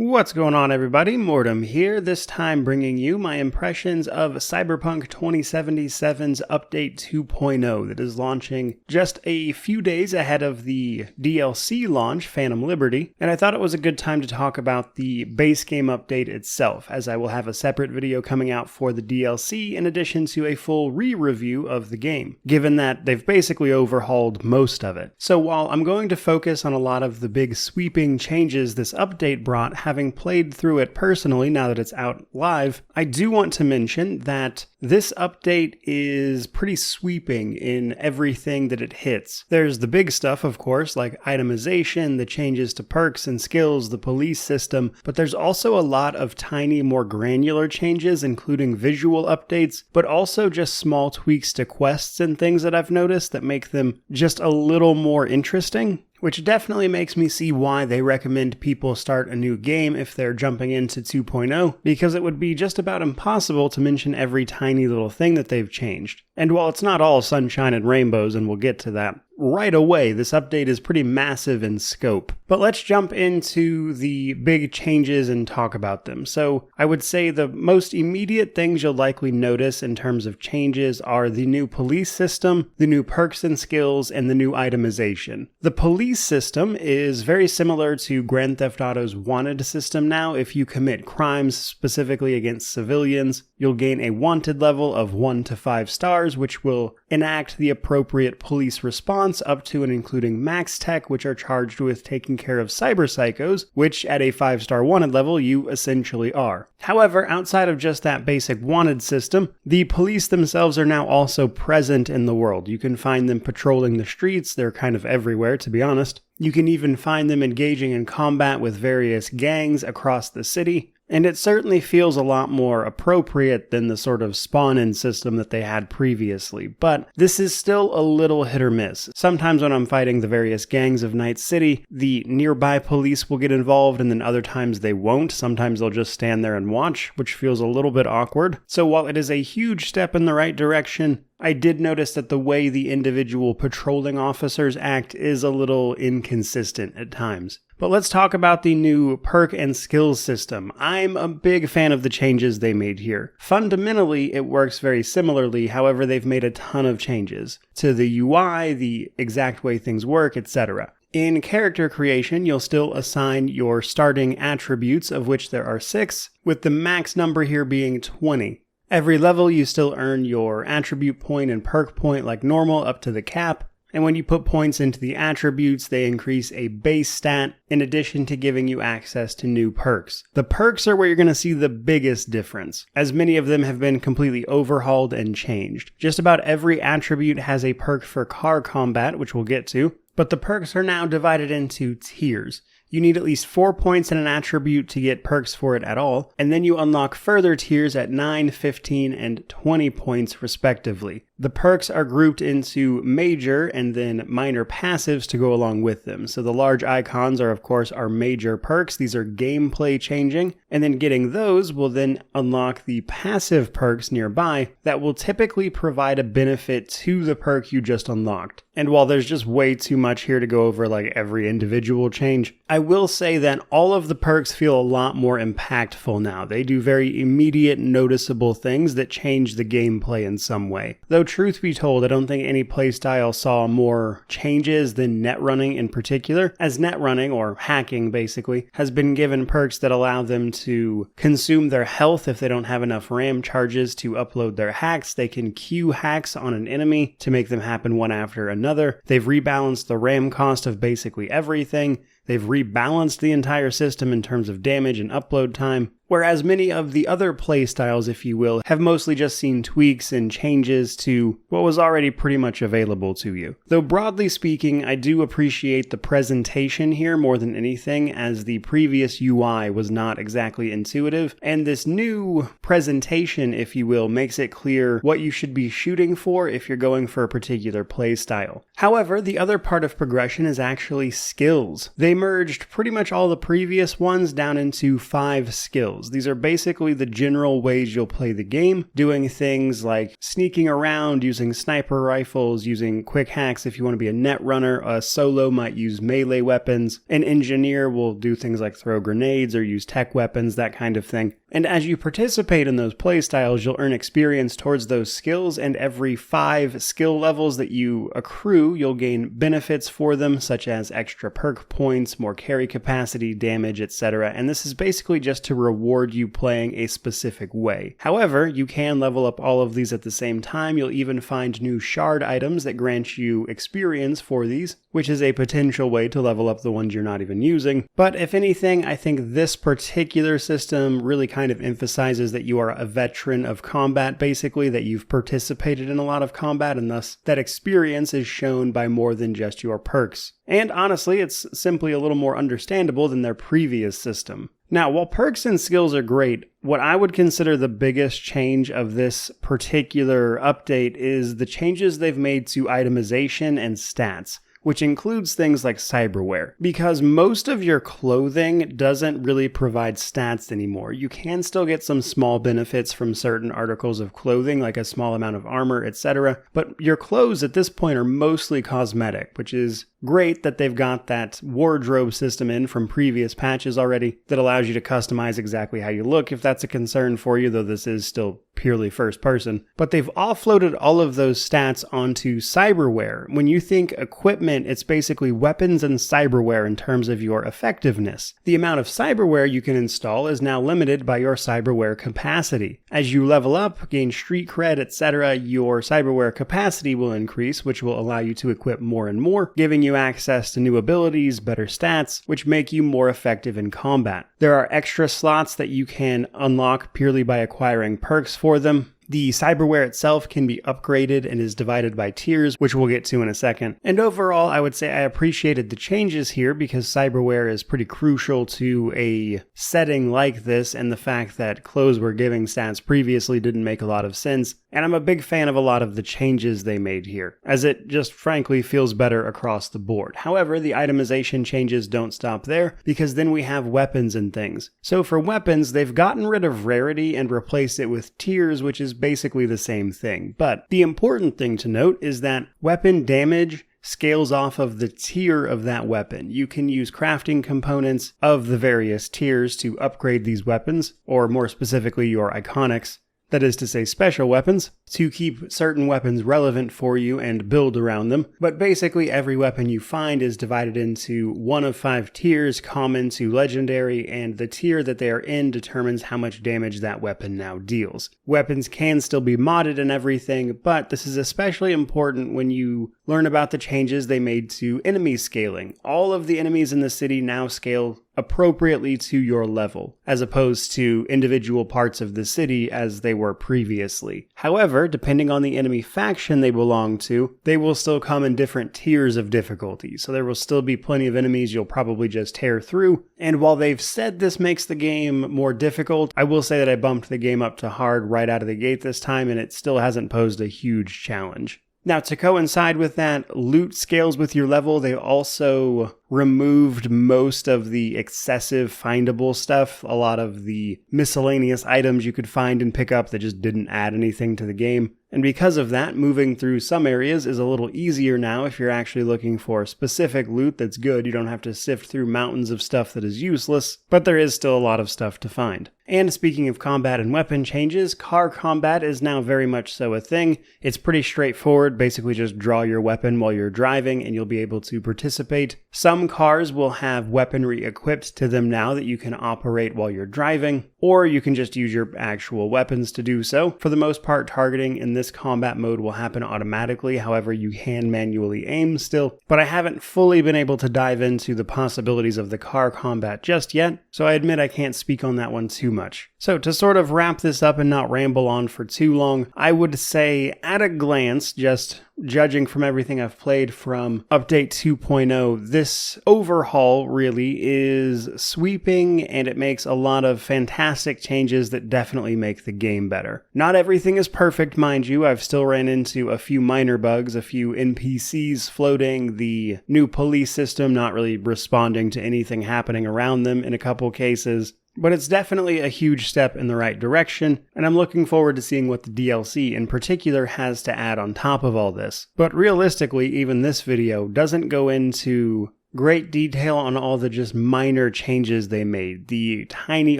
What's going on, everybody? Mortem here, this time bringing you my impressions of Cyberpunk 2077's Update 2.0 that is launching just a few days ahead of the DLC launch, Phantom Liberty, and I thought it was a good time to talk about the base game update itself, as I will have a separate video coming out for the DLC in addition to a full re-review of the game, given that they've basically overhauled most of it. So while I'm going to focus on a lot of the big sweeping changes this update brought, having played through it personally now that it's out live, I do want to mention that this update is pretty sweeping in everything that it hits. There's the big stuff, of course, like itemization, the changes to perks and skills, the police system, but there's also a lot of tiny, more granular changes, including visual updates, but also just small tweaks to quests and things that I've noticed that make them just a little more interesting. Which definitely makes me see why they recommend people start a new game if they're jumping into 2.0, because it would be just about impossible to mention every tiny little thing that they've changed. And while it's not all sunshine and rainbows, and we'll get to that right away, this update is pretty massive in scope. But let's jump into the big changes and talk about them. So I would say the most immediate things you'll likely notice in terms of changes are the new police system, the new perks and skills, and the new itemization. The police system is very similar to Grand Theft Auto's wanted system now. If you commit crimes specifically against civilians, you'll gain a wanted level of 1 to 5 stars, which will enact the appropriate police response up to and including max tech, which are charged with taking care of cyber psychos, which at a 5-star wanted level you essentially are. However, outside of just that basic wanted system, the police themselves are now also present in the world. You can find them patrolling the streets, they're kind of everywhere to be honest. You can even find them engaging in combat with various gangs across the city. And it certainly feels a lot more appropriate than the sort of spawn-in system that they had previously, but this is still a little hit or miss. Sometimes when I'm fighting the various gangs of Night City, the nearby police will get involved, and then other times they won't. Sometimes they'll just stand there and watch, which feels a little bit awkward. So while it is a huge step in the right direction, I did notice that the way the individual patrolling officers act is a little inconsistent at times. But let's talk about the new perk and skills system. I'm a big fan of the changes they made here. Fundamentally, it works very similarly, however, they've made a ton of changes to the UI, the exact way things work, etc. In character creation, you'll still assign your starting attributes, of which there are 6, with the max number here being 20. Every level you still earn your attribute point and perk point like normal up to the cap, and when you put points into the attributes, they increase a base stat in addition to giving you access to new perks. The perks are where you're going to see the biggest difference, as many of them have been completely overhauled and changed. Just about every attribute has a perk for car combat, which we'll get to, but the perks are now divided into tiers. You need at least 4 points in an attribute to get perks for it at all, and then you unlock further tiers at 9, 15, and 20 points respectively. The perks are grouped into major and then minor passives to go along with them. So the large icons are, of course, our major perks. These are gameplay changing, and then getting those will then unlock the passive perks nearby that will typically provide a benefit to the perk you just unlocked. And while there's just way too much here to go over like every individual change, I will say that all of the perks feel a lot more impactful now. They do very immediate, noticeable things that change the gameplay in some way. Though truth be told, I don't think any playstyle saw more changes than netrunning in particular, as netrunning, or hacking basically, has been given perks that allow them to consume their health if they don't have enough RAM charges to upload their hacks. They can queue hacks on an enemy to make them happen one after another. They've rebalanced the RAM cost of basically everything. They've rebalanced the entire system in terms of damage and upload time. Whereas many of the other playstyles, if you will, have mostly just seen tweaks and changes to what was already pretty much available to you. Though broadly speaking, I do appreciate the presentation here more than anything, as the previous UI was not exactly intuitive, and this new presentation, if you will, makes it clear what you should be shooting for if you're going for a particular playstyle. However, the other part of progression is actually skills. They merged pretty much all the previous ones down into 5 skills. These are basically the general ways you'll play the game, doing things like sneaking around, using sniper rifles, using quick hacks if you want to be a net runner. A solo might use melee weapons. An engineer will do things like throw grenades or use tech weapons, that kind of thing. And as you participate in those playstyles, you'll earn experience towards those skills, and every 5 skill levels that you accrue, you'll gain benefits for them, such as extra perk points, more carry capacity, damage, etc. And this is basically just to reward you playing a specific way. However, you can level up all of these at the same time. You'll even find new shard items that grant you experience for these, which is a potential way to level up the ones you're not even using. But if anything, I think this particular system really kind of emphasizes that you are a veteran of combat, basically, that you've participated in a lot of combat, and thus that experience is shown by more than just your perks. And honestly, it's simply a little more understandable than their previous system. Now, while perks and skills are great, what I would consider the biggest change of this particular update is the changes they've made to itemization and stats, which includes things like cyberware. Because most of your clothing doesn't really provide stats anymore. You can still get some small benefits from certain articles of clothing, like a small amount of armor, etc. But your clothes at this point are mostly cosmetic, which is great that they've got that wardrobe system in from previous patches already that allows you to customize exactly how you look if that's a concern for you, though this is still purely first person. But they've offloaded all of those stats onto cyberware. When you think equipment, it's basically weapons and cyberware in terms of your effectiveness. The amount of cyberware you can install is now limited by your cyberware capacity. As you level up, gain street cred, etc., your cyberware capacity will increase, which will allow you to equip more and more, giving you access to new abilities, better stats, which make you more effective in combat. There are extra slots that you can unlock purely by acquiring perks for them. The cyberware itself can be upgraded and is divided by tiers, which we'll get to in a second. And overall, I would say I appreciated the changes here because cyberware is pretty crucial to a setting like this, and the fact that clothes were giving stats previously didn't make a lot of sense. And I'm a big fan of a lot of the changes they made here, as it just frankly feels better across the board. However, the itemization changes don't stop there, because then we have weapons and things. So for weapons, they've gotten rid of rarity and replaced it with tiers, which is basically the same thing. But the important thing to note is that weapon damage scales off of the tier of that weapon. You can use crafting components of the various tiers to upgrade these weapons, or more specifically your iconics, that is to say special weapons, to keep certain weapons relevant for you and build around them. But basically every weapon you find is divided into one of 5 tiers, common to legendary, and the tier that they are in determines how much damage that weapon now deals. Weapons can still be modded and everything, but this is especially important when you learn about the changes they made to enemy scaling. All of the enemies in the city now scale appropriately to your level, as opposed to individual parts of the city as they were previously. However, depending on the enemy faction they belong to, they will still come in different tiers of difficulty, so there will still be plenty of enemies you'll probably just tear through. And while they've said this makes the game more difficult, I will say that I bumped the game up to hard right out of the gate this time, and it still hasn't posed a huge challenge. Now, to coincide with that, loot scales with your level. They also removed most of the excessive findable stuff, a lot of the miscellaneous items you could find and pick up that just didn't add anything to the game. And because of that, moving through some areas is a little easier now if you're actually looking for specific loot that's good. You don't have to sift through mountains of stuff that is useless, but there is still a lot of stuff to find. And speaking of combat and weapon changes, car combat is now very much so a thing. It's pretty straightforward. Basically just draw your weapon while you're driving and you'll be able to participate. Some cars will have weaponry equipped to them now that you can operate while you're driving, or you can just use your actual weapons to do so. For the most part, targeting in this combat mode will happen automatically, however you can manually aim still, but I haven't fully been able to dive into the possibilities of the car combat just yet, so I admit I can't speak on that one too much. much. So to sort of wrap this up and not ramble on for too long, I would say at a glance, just judging from everything I've played from Update 2.0, this overhaul really is sweeping and it makes a lot of fantastic changes that definitely make the game better. Not everything is perfect, mind you. I've still ran into a few minor bugs, a few NPCs floating, the new police system not really responding to anything happening around them in a couple cases. But it's definitely a huge step in the right direction, and I'm looking forward to seeing what the DLC in particular has to add on top of all this. But realistically, even this video doesn't go into great detail on all the just minor changes they made, the tiny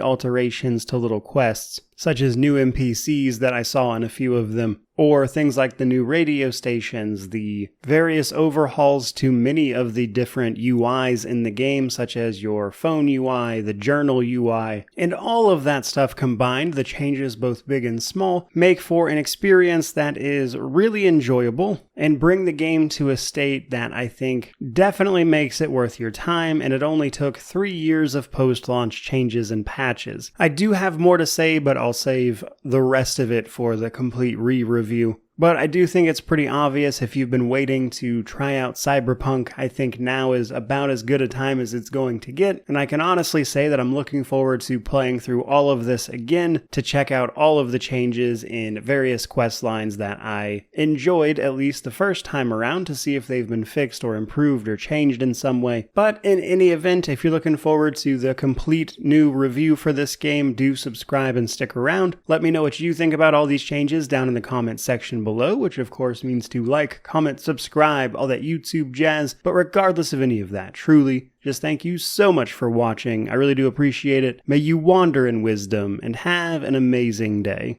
alterations to little quests, such as new NPCs that I saw in a few of them, or things like the new radio stations, the various overhauls to many of the different UIs in the game, such as your phone UI, the journal UI, and all of that stuff combined, the changes both big and small, make for an experience that is really enjoyable and bring the game to a state that I think definitely makes it worth your time, and it only took 3 years of post-launch changes and patches. I do have more to say, but I'll save the rest of it for the complete re-review. But I do think it's pretty obvious if you've been waiting to try out Cyberpunk, I think now is about as good a time as it's going to get, and I can honestly say that I'm looking forward to playing through all of this again to check out all of the changes in various quest lines that I enjoyed at least the first time around to see if they've been fixed or improved or changed in some way. But in any event, if you're looking forward to the complete new review for this game, do subscribe and stick around. Let me know what you think about all these changes down in the comments section below, which of course means to like, comment, subscribe, all that YouTube jazz. But regardless of any of that, truly, just thank you so much for watching. I really do appreciate it. May you wander in wisdom and have an amazing day.